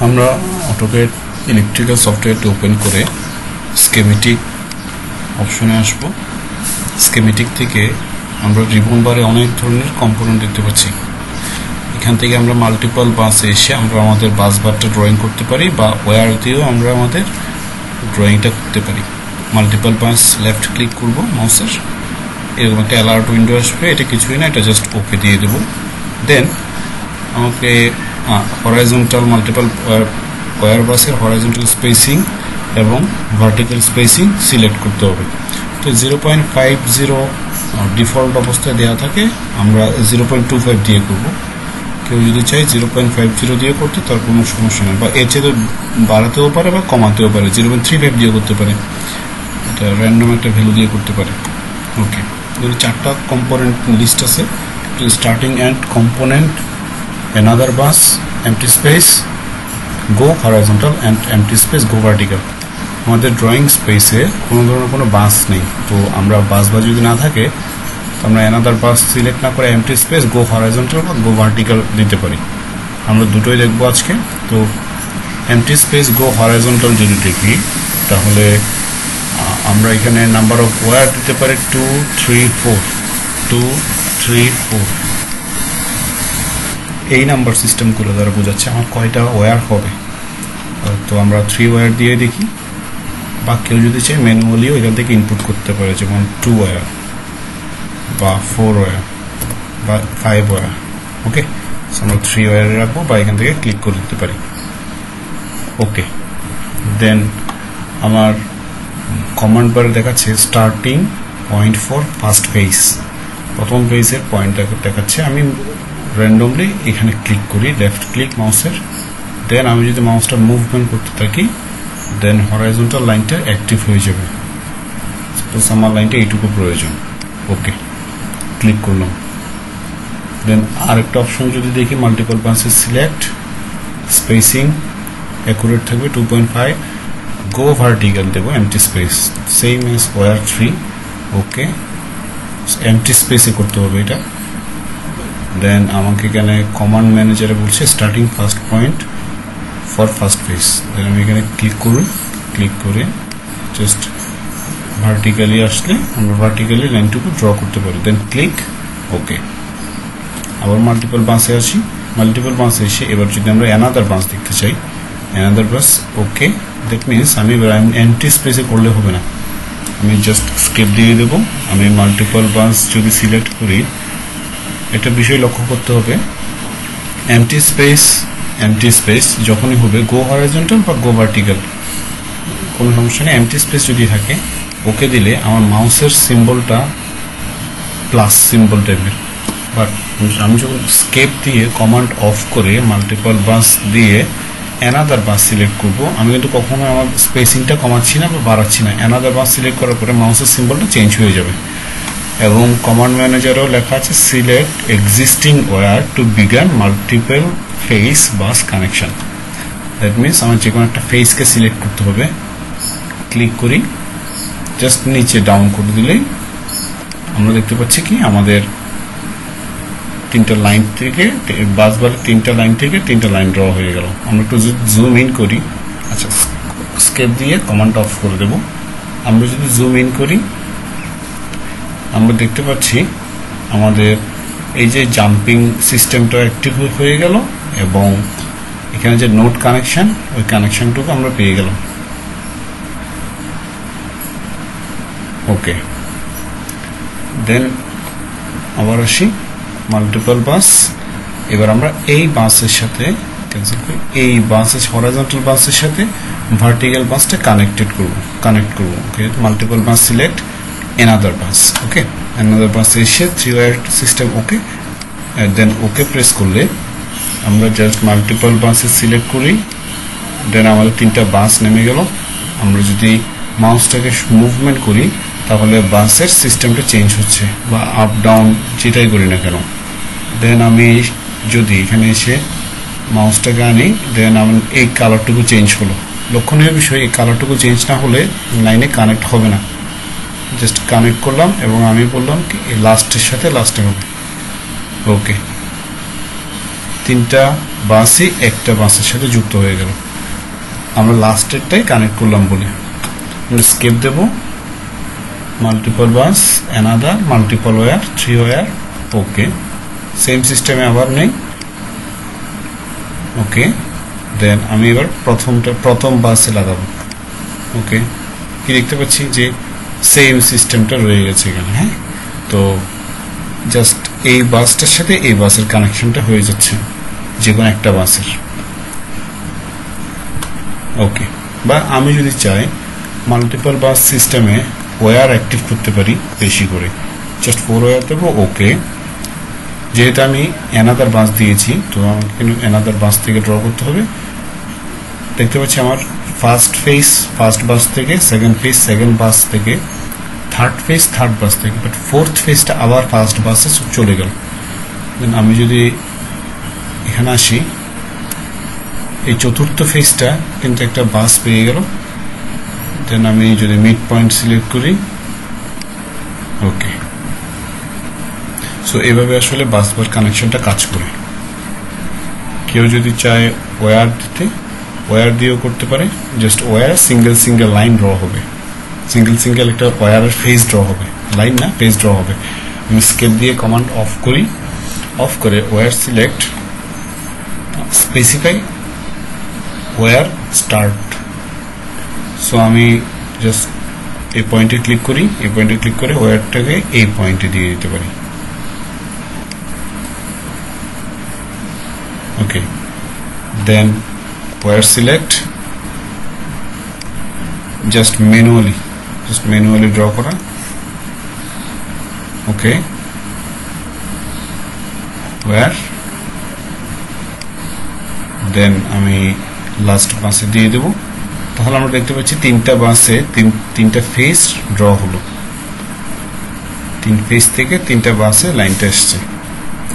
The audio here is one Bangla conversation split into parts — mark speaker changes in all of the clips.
Speaker 1: আমরা AutoCAD ইলেকট্রিক্যাল সফটওয়্যারটি ওপেন করে স্কেমেটিক অপশনে আসব। স্কেমেটিক থেকে আমরা রিবন বারে অনেক ধরনের কম্পোনেন্ট দেখতে পাচ্ছি। এখান থেকে আমরা মাল্টিপল বাসে এসে আমরা আমাদের বাস বারটা ড্রয়িং করতে পারি বা ওয়্যার দিয়েও আমরা আমাদের ড্রয়িংটা করতে পারি। মাল্টিপল বাস লেফট ক্লিক করব মাউসের, এরকম একটা অ্যালার্ট উইন্ডো আসবে। এটা কিছুই না, এটা জাস্ট ওকে দিয়ে দেবো। দেন আমাকে হরাইজন্টাল মাল্টিপল ওয়্যার বাসের হরাইজন্টাল স্পেসিং এবং ভার্টিক্যাল স্পেসিং সিলেক্ট করতে হবে। তো 0.50 ডিফল্ট অবস্থায় দেওয়া থাকে, আমরা 0.25 দিয়ে করব। কেউ যদি চাই 0.50 দিয়ে করতে, তার কোনো সমস্যা নেই, বা এর চেয়ে বাড়াতেও পারে বা কমাতেও পারে। 0.35 দিয়ে করতে পারে, এটা র্যান্ডম একটা ভ্যালু দিয়ে করতে পারে। ওকে, এখানে 4টা কম্পোনেন্ট লিস্ট আছে। Starting end component, another bus, empty space, go horizontal and empty space, go vertical। আমাদের ড্রয়িং স্পেসে কোনো ধরনের কোনো বাস নেই, তো আমরা বাস যদি না থাকে তো আমরা another bus সিলেক্ট না করে empty space, go horizontal বা go vertical দিতে পারি। আমরা দুটোই দেখবো আজকে। তো empty space, go horizontal যদি দেখি, তাহলে আমরা এখানে নাম্বার অফ ওয়্যার দিতে পারি 2, 3, 4, 2, 3, 4। এই নাম্বার সিস্টেম করে দ্বারা বোঝাচ্ছে আমার কয়টা ওয়্যার হবে। তো আমরা 3 ওয়্যার দিয়ে দেখি, বা কেউ যদি চাই ম্যানুয়ালিও এখান থেকে ইনপুট করতে পারে, যেমন 2 ওয়্যার বা 4 ওয়্যার বা 5 ওয়্যার। ওকে, আমরা 3 ওয়্যারে রাখবো বা এখান থেকে ক্লিক করে দিতে পারি। ওকে, দেন আমার কমান্ড বারে দেখাচ্ছে starting point for first phase, প্রথম ফেজের পয়েন্ট দেখাচ্ছে। আমি র্যান্ডমলি এখানে ক্লিক করি, লেফট ক্লিক মাউসের। দেন আমি যদি মাউসটা মুভমেন্ট করতে থাকি, দেন হরাইজন্টাল লাইনটা অ্যাক্টিভ হয়ে যাবে। সাপোজ আমার লাইনটা এইটুকু প্রয়োজন। ওকে, ক্লিক করলাম। দেন আরেকটা অপশন যদি দেখি, multiple buses select, spacing accurate থাকবে 2.5, গো ভার্টিক্যাল দেবো, empty space same as wire 3। Okay, empty স্পেসে করতে হবে এটা। দেন আমাকে এখানে কমান্ড ম্যানেজারে বলছে starting first point for first phase. Then আমি এখানে ক্লিক করব, ক্লিক করে জাস্ট ভার্টিক্যালি আসলে আমরা ভার্টিক্যালি লাইনটুকু ড্র করতে পারি। দেন ক্লিক ওকে। আবার মাল্টিপল বাসে আসি, মাল্টিপল বাসে এসে এবার যদি আমরা অ্যানাদার বাস দেখতে চাই, another bus. Okay, that means আমি এমটি স্পেসে করলে হবে না, আমি জাস্ট স্কেপ দিয়ে দেবো। আমি মাল্টিপল বাস যদি সিলেক্ট করি, একটা বিষয় লক্ষ্য করতে হবে, এমটি স্পেস যখনই হবে গো হরাইজন্টাল বা গো ভার্টিক্যাল কোনো সমস্যা নেই। এমটি স্পেস যদি থাকে, ওকে দিলে আমার মাউসের সিম্বলটা প্লাস সিম্বল টাইপের। বাট আমি যখন স্কেপ দিয়ে কমান্ড অফ করে মাল্টিপল বাস দিয়ে অ্যানাদার বাস সিলেক্ট করব, আমি কিন্তু কখনো আমার স্পেসিংটা কমাচ্ছি না বা বাড়াচ্ছি না। অ্যানাদার বাস সিলেক্ট করার পরে মাউসের সিম্বলটা চেঞ্জ হয়ে যাবে। এবং কমান্ড ম্যানেজারেও লেখা আছে select existing wire two began multiple face bus connection. That means আমার যে কোনো একটা ফেসকে সিলেক্ট করতে হবে। ক্লিক করি, জাস্ট নিচে ডাউন করে দিলেই আমরা দেখতে পাচ্ছি কি আমাদের 3টা লাইন থেকে বাস বারের 3টা লাইন থেকে 3টা লাইন ড্র হয়ে গেল। আমরা একটু জুম ইন করি। আচ্ছা, স্কেপ দিয়ে কমান্ড অফ করে দেব। আমরা যদি জুম ইন করি, আমরা দেখতে পাচ্ছি আমাদের এই যে জাম্পিং সিস্টেমটা অ্যাক্টিভ হয়ে গেল এবং এখানে যে নোট কানেকশন, ওই কানেকশনটুকু আমরা পেয়ে গেলাম। ওকে, দেন আবার আসি মাল্টিপল বাস। এবার আমরা এই বাসের সাথে ক্যান্সেল করি, এই বাসের হরাইজন্টাল বাসের সাথে ভার্টিক্যাল বাসটা কানেক্ট করব। ওকে, মাল্টিপল বাস সিলেক্ট another bus। ওকে, another bus এসে 3 ওয়্যার সিস্টেম। ওকে, দেন ওকে প্রেস করলে আমরা জাস্ট মাল্টিপল বাসে সিলেক্ট করি। দেন আমাদের 3টা বাস নেমে গেল। আমরা যদি মাউসটাকে মুভমেন্ট করি, তাহলে বাসের সিস্টেমটা চেঞ্জ হচ্ছে, বা আপ ডাউন যেটাই করি না কেন। দেন আমি যদি এখানে এসে মাউসটাকে আনি, দেন আমার এই কালারটুকু চেঞ্জ হলো। লক্ষণীয় বিষয়, এই কালারটুকু চেঞ্জ না হলে লাইনে কানেক্ট হবে না। জাস্ট কানেক্ট করলাম এবং আমি বললাম কি লাস্টের সাথে লাস্টে হবে। ওকে, 3টা বাসই একটা বাসের সাথে যুক্ত হয়ে গেল। আমরা লাস্টেরটাই কানেক্ট করলাম বলে স্কেপ দেব, মাল্টিপল বাস, অ্যানাদার, মাল্টিপল ওয়্যার, 3 ওয়্যার, ওকে। সেম সিস্টেমে আবার নেই, ওকে। দেন আমি এবার প্রথম বাসে লাগাবো, ওকে। কি দেখতে পাচ্ছি যে সেম সিস্টেমটা রয়ে গেছে এখানে, হ্যাঁ। তো জাস্ট এই বাসটার সাথে এই বাসের কানেকশনটা হয়ে যাচ্ছে যে কোনো একটা বাসের, ওকে। বা আমি যদি চাই মাল্টিপল বাস সিস্টেমে ওয়্যার অ্যাক্টিভ করতে পারি বেশি করে, জাস্ট 4 ওয়্যার দেবো, ওকে। যেহেতু আমি অ্যানাদার বাস দিয়েছি, তো আমাকে কিন্তু অ্যানাদার বাস থেকে ড্র করতে হবে। দেখতে পাচ্ছি আমার ফার্স্ট বাস থেকে, সেকেন্ড ফেজ সেকেন্ড বাস থেকে, থার্ড ফেজ থার্ড বাস থেকে, বাট ফোর্থ ফেজটা আবার ফার্স্ট বাসে চলে গেল। দেন আমি যদি এখানে আসি, এই চতুর্থ ফেজটা কিন্তু একটা বাস পেয়ে গেল। দেন আমি যদি মিড পয়েন্ট সিলেক্ট করি, ওকে। সো এভাবে আসলে বাস বার কানেকশনটা কাজ করে। কেউ যদি চায় ওয়্যার দিতে, ওয়্যার দিয়েও করতে পারে। Just wire single line draw হবে, সিঙ্গেল একটা ওয়্যারের ফেজ ড্র হবে, লাইন না, ফেজ ড্র হবে। আমি স্কেপ দিয়ে কমান্ড অফ করি, অফ করে wire select, specify wire start. So আমি জাস্ট এই পয়েন্টে ক্লিক করি, এই পয়েন্টে ক্লিক করে ওয়্যারটাকে এই পয়েন্টে দিয়ে দিতে পারি, okay. Then wire select, just manually draw করা, ওকে। ওয়্যার, দেন আমি লাস্ট বাসে দিয়ে দেব। তাহলে আমরা দেখতে পাচ্ছি তিনটা বাসে তিনটা ফেজ ড্র হলো, 3 ফেজ থেকে 3টা বাসে লাইনটা এসছে,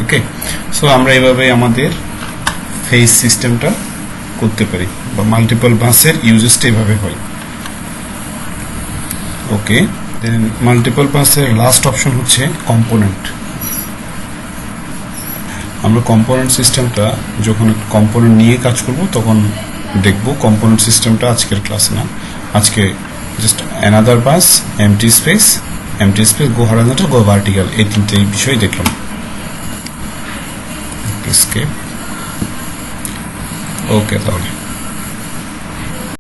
Speaker 1: ওকে। সো আমরা এভাবে আমাদের ফেজ সিস্টেমটা করতে পারি, বা মাল্টিপল বাসের ইউজেসটা এভাবে হয়, ওকে। দেন মাল্টিপল বাসের লাস্ট অপশন হচ্ছে কম্পোনেন্ট। আমরা কম্পোনেন্ট সিস্টেমটা যখন কম্পোনেন্ট নিয়ে কাজ করব তখন দেখব। কম্পোনেন্ট সিস্টেমটা আজকের ক্লাসে না, আজকে জাস্ট অ্যানাদার বাস, এমটি স্পেস, গো হরাইজন্টাল, গো ভার্টিক্যাল, এই 3টে বিষয় দেখলাম। ওকে, তাহলে